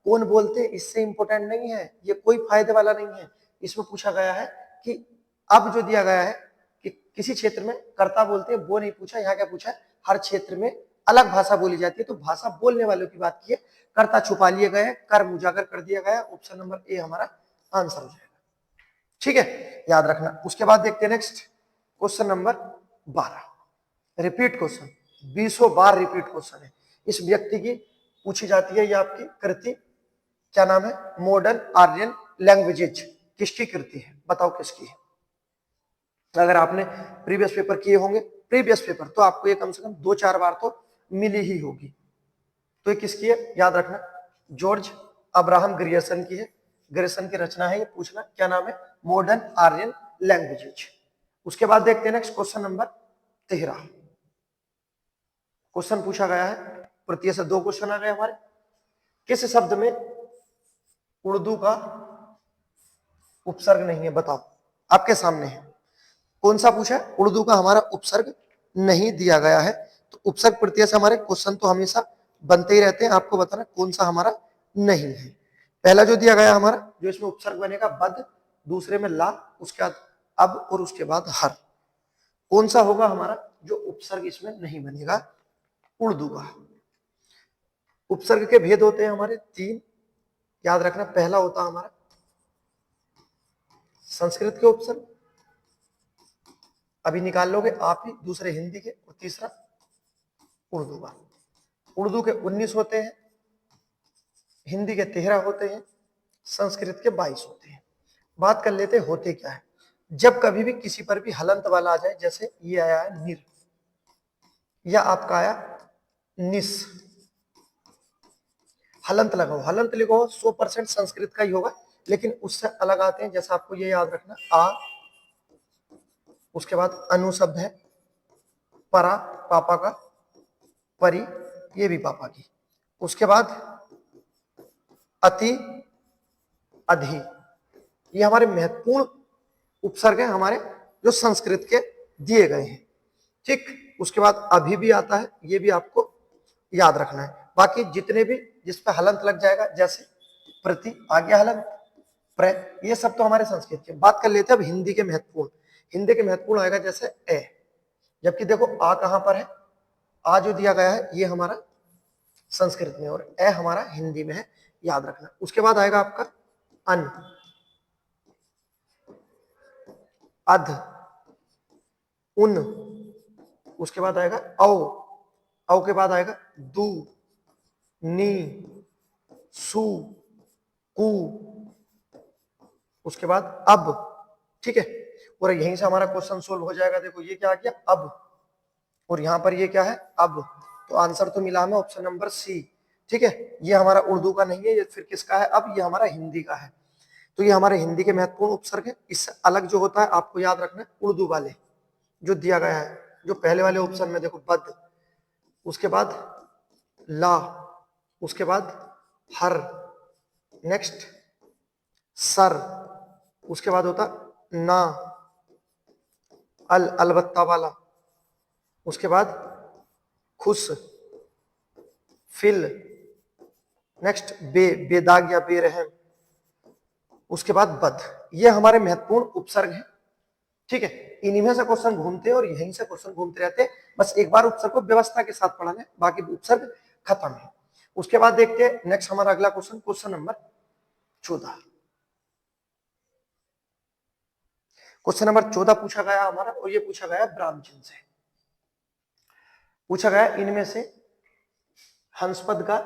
कौन बोलते इससे इंपॉर्टेंट नहीं है, ये कोई फायदे वाला नहीं है। इसमें पूछा गया है कि अब जो दिया गया है कि किसी क्षेत्र में कर्ता बोलते हैं, वो नहीं पूछा। यहाँ क्या पूछा है, हर क्षेत्र में अलग भाषा बोली जाती है, तो भाषा बोलने वालों की बात की है। कर्ता छुपा लिए गए, कर्म उजागर कर दिया गया। ऑप्शन नंबर ए हमारा आंसर हो जाएगा। ठीक है, याद रखना। उसके बाद देखते हैं next question number 12, repeat question. 20 बार रिपीट क्वेश्चन है। इस व्यक्ति की पूछी जाती है, ये आपकी कृति क्या नाम है, मॉडर्न आर्यन लैंग्वेजेज किसकी कृति है, बताओ किसकी है। अगर आपने प्रीवियस पेपर किए होंगे, प्रीवियस पेपर, तो आपको ये कम से कम 2-4 बार तो मिली ही होगी। तो ये किसकी है, याद रखना, जॉर्ज अब्राहम ग्रियर्सन की है। ग्रियर्सन की रचना है, ये पूछना क्या नाम है, मॉडर्न आर्यन लैंग्वेजेज। उसके बाद देखते हैं नेक्स्ट क्वेश्चन नंबर 13। क्वेश्चन पूछा गया है, प्रत्यय से 2 क्वेश्चन आ गए हमारे। किस शब्द में उर्दू का उपसर्ग नहीं है, बताओ। आपके सामने है, कौन सा पूछा है, उर्दू का हमारा उपसर्ग नहीं दिया गया है। तो उपसर्ग प्रत्यय से हमारे क्वेश्चन तो हमेशा बनते ही रहते हैं, आपको बताना कौन सा हमारा नहीं है। पहला जो दिया गया हमारा, जो इसमें उपसर्ग बनेगा बद, दूसरे में ला, उसके बाद अब, और उसके बाद हर। कौन सा होगा हमारा जो उपसर्ग इसमें नहीं बनेगा, उर्दू का। उपसर्ग के भेद होते हैं हमारे 3, याद रखना। पहला होता है हमारा संस्कृत के उपसर्ग, अभी निकाल लोगे आप ही। दूसरे हिंदी के, और तीसरा उर्दू का। उर्दू के 19 होते हैं, हिंदी के 13 होते हैं, संस्कृत के 22 होते हैं। बात कर लेते हैं होते क्या है। जब कभी भी किसी पर भी हलंत वाला आ जाए, जैसे ये आया है निर, या आपका आया निस, हलंत लगाओ, हलंत लिखो 100% संस्कृत का ही होगा, लेकिन उससे अलग आते हैं। जैसे आपको ये याद रखना, आ, उसके बाद अनु शब्द है, परा पापा का, परी ये भी पापा की, उसके बाद अति, अधि, ये हमारे महत्वपूर्ण उपसर्ग हैं हमारे, जो संस्कृत के दिए गए हैं। ठीक, उसके बाद अभी भी आता है, ये भी आपको याद रखना है। बाकी जितने भी जिस पे हलंत लग जाएगा, जैसे प्रति आ गया हलंत, प्र, ये सब तो हमारे संस्कृत के। बात कर लेते हैं अब हिंदी के महत्वपूर्ण। हिंदी के महत्वपूर्ण आएगा जैसे ए, जबकि देखो आ कहां पर है, आ जो दिया गया है ये हमारा संस्कृत में, और ए हमारा हिंदी में है, याद रखना। उसके बाद आएगा आपका अन, अध, उन, उसके बाद आएगा औ, औ के बाद आएगा दू, नी, सु, कु, उसके बाद अब। ठीक है, और यहीं से हमारा क्वेश्चन सोल्व हो जाएगा। देखो ये क्या आ गया अब, और यहां पर ये क्या है अब, तो आंसर तो मिला हमें ऑप्शन नंबर सी। ठीक है, ये हमारा उर्दू का नहीं है, ये फिर किसका है अब, ये हमारा हिंदी का है। तो ये हमारे हिंदी के महत्वपूर्ण उपसर्ग है। इससे अलग जो होता है आपको याद रखना है उर्दू वाले, जो दिया गया है, जो पहले वाले ऑप्शन में देखो बद, उसके बाद ला, उसके बाद हर, नेक्स्ट सर, उसके बाद होता ना, अल अलबत्ता वाला, उसके बाद खुश, फिल, नेक्स्ट बे बेदाग या बेरहम, उसके बाद बद। ये हमारे महत्वपूर्ण उपसर्ग हैं। ठीक है, इन्हीं में से क्वेश्चन घूमते हैं और यहीं से क्वेश्चन घूमते रहते हैं। बस एक बार उपसर्ग को व्यवस्था के साथ पढ़ा लें, बाकी उपसर्ग खत्म है। उसके बाद देखते हैं नेक्स्ट हमारा अगला question, question number 14। Question number 14 पूछा गया हमारा, और ये पूछा गया ब्राह्म चिन्ह से। पूछा गया इनमें से हंसपद का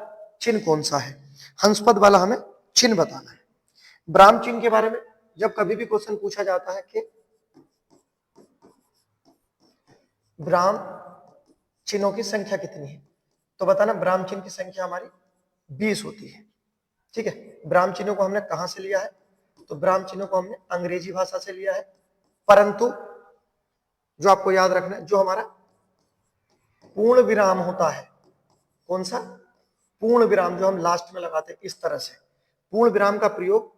चिन्ह कौन सा है, हंसपद वाला हमें चिन्ह बताना है। ब्राह्म चिन्ह के बारे में जब कभी भी क्वेश्चन पूछा जाता है कि ब्राह्म चिन्हों की संख्या कितनी है, तो बताना ब्राह्म चिन्ह की संख्या हमारी 20 होती है। ठीक है, ब्राह्म चिन्हों को हमने कहां से लिया है, तो ब्राह्म चिन्हों को हमने अंग्रेजी भाषा से लिया है। परंतु जो आपको याद रखना है, जो हमारा पूर्ण विराम होता है, कौन सा पूर्ण विराम, जो हम लास्ट में लगाते हैं इस तरह से, पूर्ण विराम का प्रयोग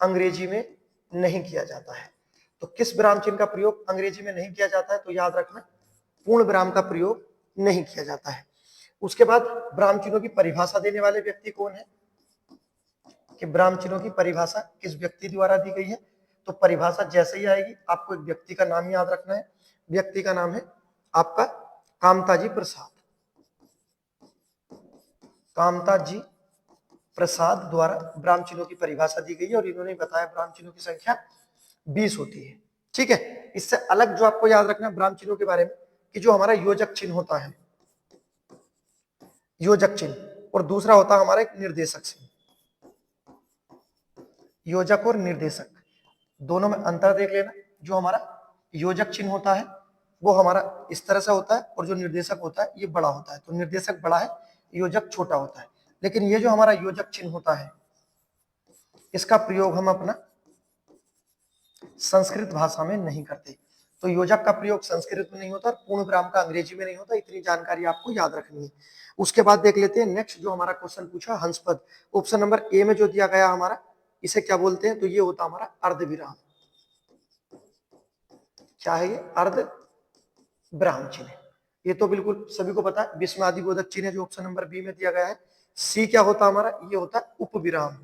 अंग्रेजी में नहीं किया जाता है। तो किस विराम चिन्ह का प्रयोग अंग्रेजी में नहीं किया जाता है, तो याद रखना पूर्ण विराम का प्रयोग नहीं किया जाता है। उसके बाद ब्राह्म चिन्हों की परिभाषा देने वाले व्यक्ति कौन है, कि ब्राह्म चिन्हों की परिभाषा किस व्यक्ति द्वारा दी गई है, तो परिभाषा जैसे ही आएगी आपको एक व्यक्ति का नाम याद रखना है। व्यक्ति का नाम है आपका कामताजी प्रसाद, कामताजी प्रसाद द्वारा ब्राह्म चिन्हों की परिभाषा दी गई है, और इन्होंने बताया ब्राह्म चिन्हों की संख्या 20 होती है। ठीक है, इससे अलग जो आपको याद रखना है ब्राह्म चिन्हों के बारे में, कि जो हमारा योजक चिन्ह होता है, योजक चिन्ह, और दूसरा होता है हमारा एक निर्देशक चिन्ह। योजक और निर्देशक दोनों में अंतर देख लेना। जो हमारा योजक चिन्ह होता है वो हमारा इस तरह से होता है, और जो निर्देशक होता है ये बड़ा होता है। तो निर्देशक बड़ा है, योजक छोटा होता है। लेकिन ये जो हमारा योजक चिन्ह होता है, इसका प्रयोग हम अपना संस्कृत भाषा में नहीं करते। तो योजक का प्रयोग संस्कृत में नहीं होता, और पूर्ण विराम का अंग्रेजी में नहीं होता। इतनी जानकारी आपको याद रखनी है। उसके बाद देख लेते हैं नेक्स्ट जो हमारा क्वेश्चन पूछा हंसपद। ऑप्शन नंबर ए में जो दिया गया हमारा, इसे क्या बोलते हैं, तो ये होता हमारा अर्ध विराम। क्या है ये, अर्ध विराम चिन्ह। ये तो बिल्कुल सभी को पता है, विस्मयादि बोधक चिन्ह है जो ऑप्शन नंबर बी में दिया गया है। सी क्या होता है हमारा, ये होता है उपविराम।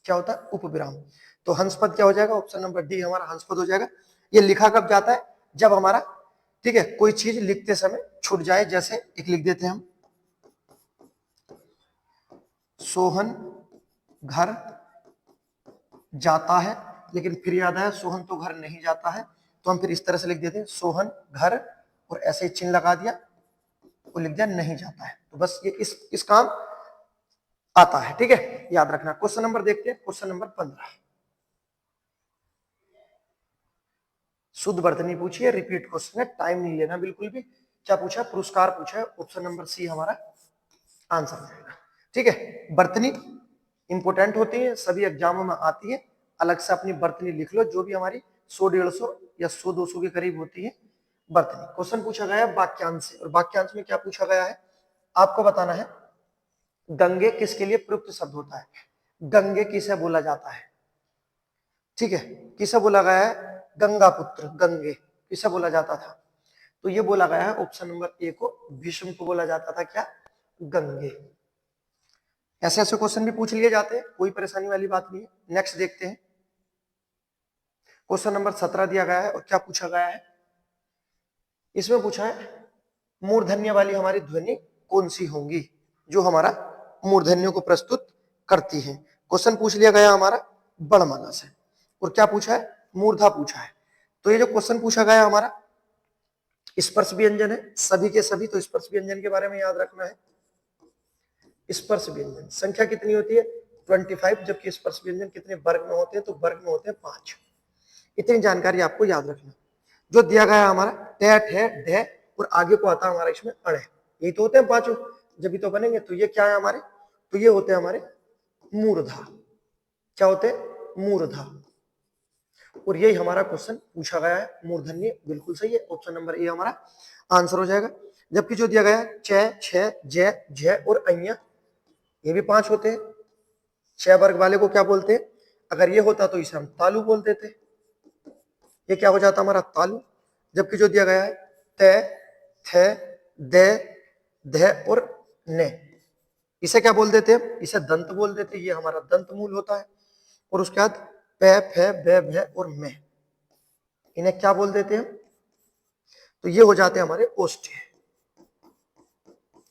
क्या होता है, उपविराम। तो हंसपद क्या हो जाएगा, ऑप्शन नंबर डी हमारा हंसपद हो जाएगा। ये लिखा कब जाता है, जब हमारा, ठीक है, कोई चीज लिखते समय छूट जाए। जैसे एक लिख देते हैं हम, सोहन घर जाता है, लेकिन फिर याद आया सोहन तो घर नहीं जाता है, तो हम फिर इस तरह से लिख देते हैं सोहन घर, और ऐसे ही चिन्ह लगा दिया, वो लिख दिया नहीं जाता है। तो बस ये इस काम आता है। ठीक है, याद रखना। क्वेश्चन नंबर देखते हैं, क्वेश्चन नंबर 15। शुद्ध वर्तनी पूछी है, रिपीट क्वेश्चन है, टाइम नहीं लेना बिल्कुल भी। क्या पूछा? पुरस्कार पूछा है। ऑप्शन नंबर सी हमारा आंसर हो जाएगा। ठीक है, वर्तनी इंपोर्टेंट होती है, सभी एग्जामों में आती है। अलग से अपनी वर्तनी लिख लो, जो भी हमारी 100-150 या 100-200 के करीब होती है वर्तनी। क्वेश्चन पूछा गया है वाक्यांश से, और वाक्यांश में क्या पूछा गया है आपको बताना है। गंगे किसके लिए प्रयुक्त शब्द होता है? गंगे किसे बोला जाता है? ठीक है, किसे बोला गया है? गंगा पुत्र, गंगे किसे बोला जाता था? तो ये बोला गया है ऑप्शन नंबर ए को, भीष्म को बोला जाता था क्या? गंगे। ऐसे ऐसे क्वेश्चन भी पूछ लिए जाते हैं, कोई परेशानी वाली बात नहीं है। नेक्स्ट देखते हैं, क्वेश्चन नंबर 17 दिया गया है और क्या पूछा गया है इसमें? पूछा है मूर्धन्य वाली हमारी ध्वनि कौन सी होंगी जो हमारा मूर्धन्यों को प्रस्तुत करती है। क्वेश्चन पूछ लिया गया हमारा बड़माला से, और क्या पूछा है? मूर्धा पूछा है। तो ये जो क्वेश्चन पूछा गया हमारा स्पर्श व्यंजन है, सभी के सभी, तो स्पर्श व्यंजन के बारे में याद रखना है। स्पर्श व्यंजन संख्या कितनी होती है? 25, जबकि स्पर्श व्यंजन कितने वर्ग में होते हैं? तो वर्ग में होते हैं 5। इतनी जानकारी आपको याद रखना। जो दिया गया हमारा टैट है, ढ, और आगे को आता है हमारा इसमें अण, यही तो होते हैं पांचों, जब भी तो बनेंगे। तो ये क्या है हमारे? तो ये होते हैं हमारे मूर्धा। क्या होते हैं? मूर्धा। और यही हमारा क्वेश्चन पूछा गया है, मूर्धन्य बिल्कुल सही है, ऑप्शन नंबर ए हमारा आंसर हो जाएगा। जबकि जो दिया गया है च, छ, ज, झ और अय, ये भी 5 होते हैं। 6 वर्ग वाले को क्या बोलते हैं? अगर ये होता तो इसे हम तालु बोल देते, ये क्या हो जाता हमारा? तालु। जबकि जो दिया गया है त, थ, द, ध और न, इसे क्या बोल देते हैं? इसे दंत बोल देते, ये हमारा दंत मूल होता है। और उसके बाद प, फ, ब, भ और म, इन्हें क्या बोल देते हैं? तो ये हो जाते हैं हमारे ओष्ठ्य।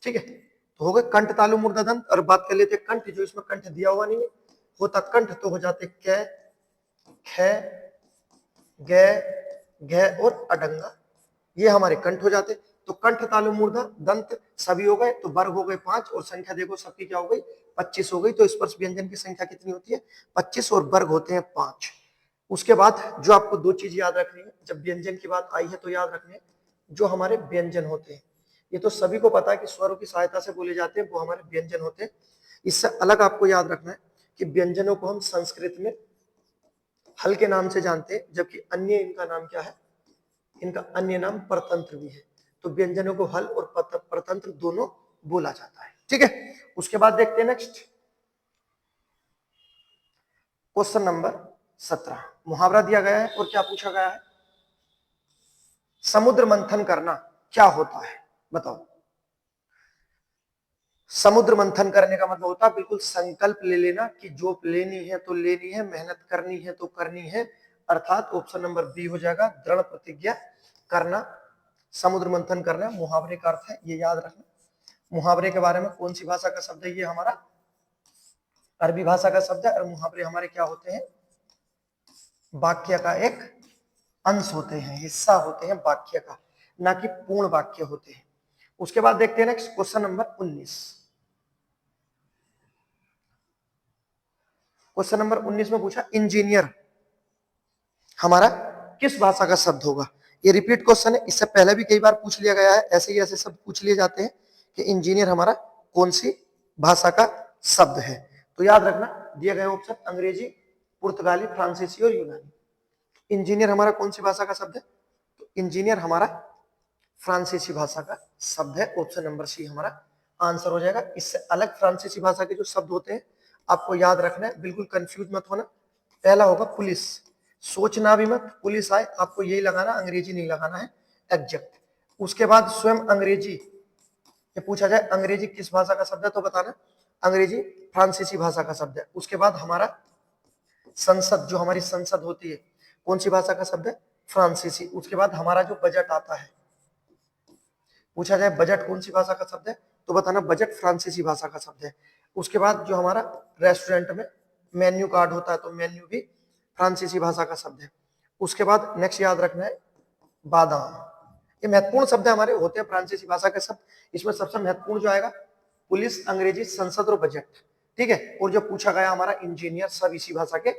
ठीक है, तो हो गए कंठ, तालु, मूर्धा, दंत। और बात कर लेते हैं कंठ, जो इसमें कंठ दिया हुआ नहीं है, होता कंठ तो हो जाते क, ख, ग, घ और अडंगा, ये हमारे कंठ हो जाते। तो कंठ, तालु, मूर्धा, दंत सभी हो गए, तो वर्ग हो गए 5, और संख्या देखो सबकी क्या हो गई? 25 हो गई। तो स्पर्श व्यंजन की संख्या कितनी होती है? 25, और वर्ग होते हैं 5। उसके बाद जो आपको 2 चीज याद रखनी है, जब व्यंजन की बात आई है तो याद रखनी है, जो हमारे व्यंजन होते हैं, ये तो सभी को पता है कि स्वरों की सहायता से बोले जाते हैं, वो हमारे व्यंजन होते हैं। इससे अलग आपको याद रखना है कि व्यंजनों को हम संस्कृत में हल के नाम से जानते हैं, जबकि अन्य इनका नाम क्या है? इनका अन्य नाम परतंत्र भी है। तो व्यंजनों को हल और परतंत्र दोनों बोला जाता है। ठीक है, उसके बाद देखते हैं नेक्स्ट क्वेश्चन नंबर 17। मुहावरा दिया गया है और क्या पूछा गया है? समुद्र मंथन करना क्या होता है? बताओ। समुद्र मंथन करने का मतलब होता है बिल्कुल संकल्प ले लेना कि जो लेनी है तो लेनी है, मेहनत करनी है तो करनी है, अर्थात ऑप्शन नंबर बी हो जाएगा, दृढ़ प्रतिज्ञा करना। समुद्र मंथन करना मुहावरे का अर्थ है, ये याद रखना। मुहावरे के बारे में कौन सी भाषा का शब्द है? ये हमारा अरबी भाषा का शब्द है। और मुहावरे हमारे क्या होते हैं? वाक्य का एक अंश होते हैं, हिस्सा होते हैं वाक्य का, ना कि पूर्ण वाक्य होते हैं। उसके बाद देखते हैं next question number 19। Question number 19 में पूछा इंजीनियर हमारा किस भाषा का शब्द होगा? ये रिपीट क्वेश्चन है, इससे पहले भी कई बार पूछ लिया गया है, ऐसे ही ऐसे शब्द पूछ लिए जाते हैं कि इंजीनियर हमारा कौन सी भाषा का शब्द है। तो याद रखना दिए गए ऑप्शन अंग्रेजी, पुर्तगाली, फ्रांसीसी और यूनानी। इंजीनियर हमारा कौन सी भाषा का शब्द है? तो इंजीनियर हमारा फ्रांसीसी भाषा का शब्द है, ऑप्शन नंबर सी हमारा आंसर हो जाएगा। इससे अलग फ्रांसीसी भाषा के जो शब्द होते हैं आपको याद रखना है, बिल्कुल कंफ्यूज मत होना। पहला होगा पुलिस, सोचना भी मत पुलिस आए, आपको यही लगाना, अंग्रेजी नहीं लगाना है एग्जैक्ट। उसके बाद स्वयं अंग्रेजी, ये पूछा जाए अंग्रेजी किस भाषा का शब्द है तो बताना अंग्रेजी फ्रांसीसी भाषा का शब्द है। उसके बाद हमारा संसद, जो हमारी संसद होती है, कौन सी भाषा का शब्द है? फ्रांसीसी। उसके बाद हमारा जो बजट आता है, पूछा जाए बजट कौन सी भाषा का शब्द है तो बताना बजट फ्रांसीसी भाषा का शब्द है। उसके बाद जो हमारा रेस्टोरेंट में मेन्यू कार्ड होता है तो मेन्यू भी फ्रांसीसी भाषा का शब्द है। उसके बाद नेक्स्ट याद रखना है बादाम, ये महत्वपूर्ण शब्द हमारे होते हैं फ्रांसीसी भाषा के शब्द। इसमें सबसे महत्वपूर्ण जो आएगा पुलिस, अंग्रेजी, संसद और बजट। ठीक है, और जो पूछा गया हमारा इंजीनियर, सब इसी भाषा के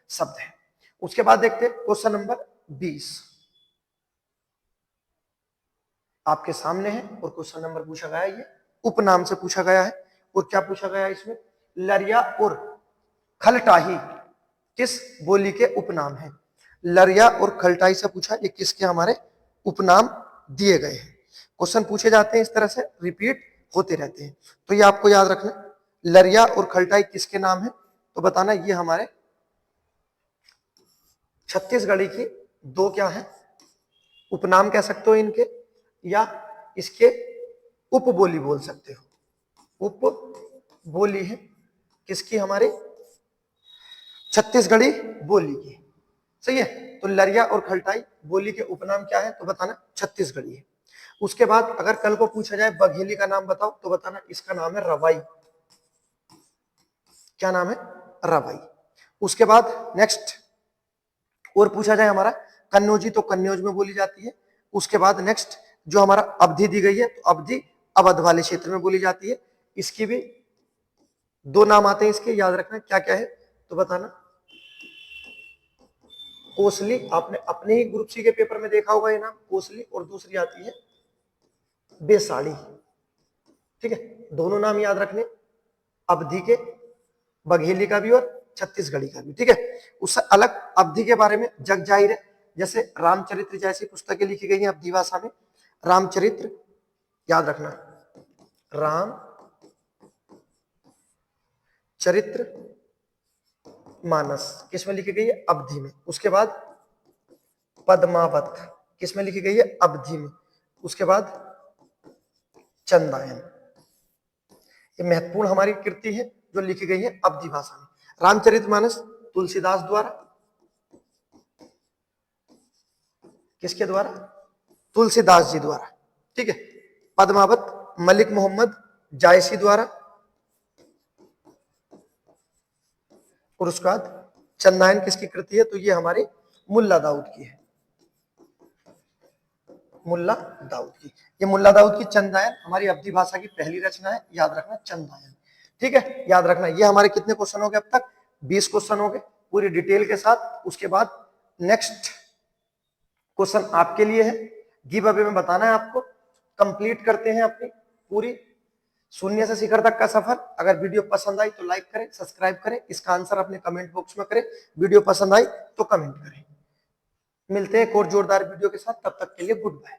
शब्द है। उसके बाद देखते हैं क्वेश्चन नंबर 20। आपके सामने है और क्वेश्चन नंबर पूछा गया है, ये उपनाम से पूछा गया है। और क्या पूछा गया है इसमें, लरिया और खलटाही किस बोली के उपनाम है। लरिया और खलटाही से पूछा, ये किसके हमारे उपनाम दिए गए हैं। क्वेश्चन पूछे जाते हैं इस तरह से, रिपीट होते रहते हैं, तो ये आपको याद रखना। लरिया और खलटाई किसके नाम है, तो बताना ये हमारे छत्तीसगढ़ी की दो क्या है, उपनाम कह सकते हो इनके, या इसके उपबोली बोल सकते हो। उपबोली है किसकी, हमारे छत्तीसगढ़ी बोली की। सही है, तो लरिया और खलटाई बोली के उपनाम क्या है, तो बताना छत्तीसगढ़ी है। उसके बाद अगर कल को पूछा जाए बघेली का नाम बताओ, तो बताना इसका नाम है रवाई। क्या नाम है, रवाई। उसके बाद नेक्स्ट और पूछा जाए हमारा कन्नौजी, तो कन्नौज में बोली जाती है। उसके बाद नेक्स्ट जो हमारा अवधि दी गई है, तो अवधि अवध वाले क्षेत्र में बोली जाती है। इसकी भी दो नाम आते हैं इसके, याद रखना क्या क्या है, तो बताना कोसली, आपने अपने ही ग्रुप सी के पेपर में देखा होगा ये नाम कोसली, और दूसरी आती है बेसाड़ी। ठीक है, दोनों नाम याद रखने, अवधि के, बघेली का भी और छत्तीसगढ़ी का भी। ठीक है, उससे अलग अवधि के बारे में जग जाहिर है, जैसे रामचरित्र जैसी पुस्तकें लिखी गई हैं अवधि भाषा में। रामचरित्र याद रखना, राम चरित्र मानस किस में लिखी गई है, अवधि में। उसके बाद पद्मावत किस में लिखी गई है, अवधि में। उसके बाद चंदायन, ये महत्वपूर्ण हमारी कृति है जो लिखी गई है अवधि भाषा में। रामचरितमानस तुलसीदास द्वारा, किसके द्वारा, तुलसीदास जी द्वारा। ठीक है, पद्मावत मलिक मोहम्मद जायसी द्वारा, और उसके बाद चंदायन किसकी कृति है, तो ये हमारे मुल्ला दाऊद की है, मुल्ला दाऊद की। ये मुल्ला दाऊद की चंदायन हमारी अवधि भाषा की पहली रचना है, याद रखना चंदायन। ठीक है, याद रखना। ये हमारे कितने क्वेश्चन हो गए अब तक, 20 क्वेश्चन हो गए पूरी डिटेल के साथ। उसके बाद नेक्स्ट क्वेश्चन आपके लिए है, गिव अवे में बताना है आपको। कंप्लीट करते हैं अपनी पूरी शून्य से शिखर तक का सफर। अगर वीडियो पसंद आई तो लाइक करें, सब्सक्राइब करें, इसका आंसर अपने कमेंट बॉक्स में करें। वीडियो पसंद आई तो कमेंट करें। मिलते हैं एक और जोरदार वीडियो के साथ, तब तक के लिए गुड बाय।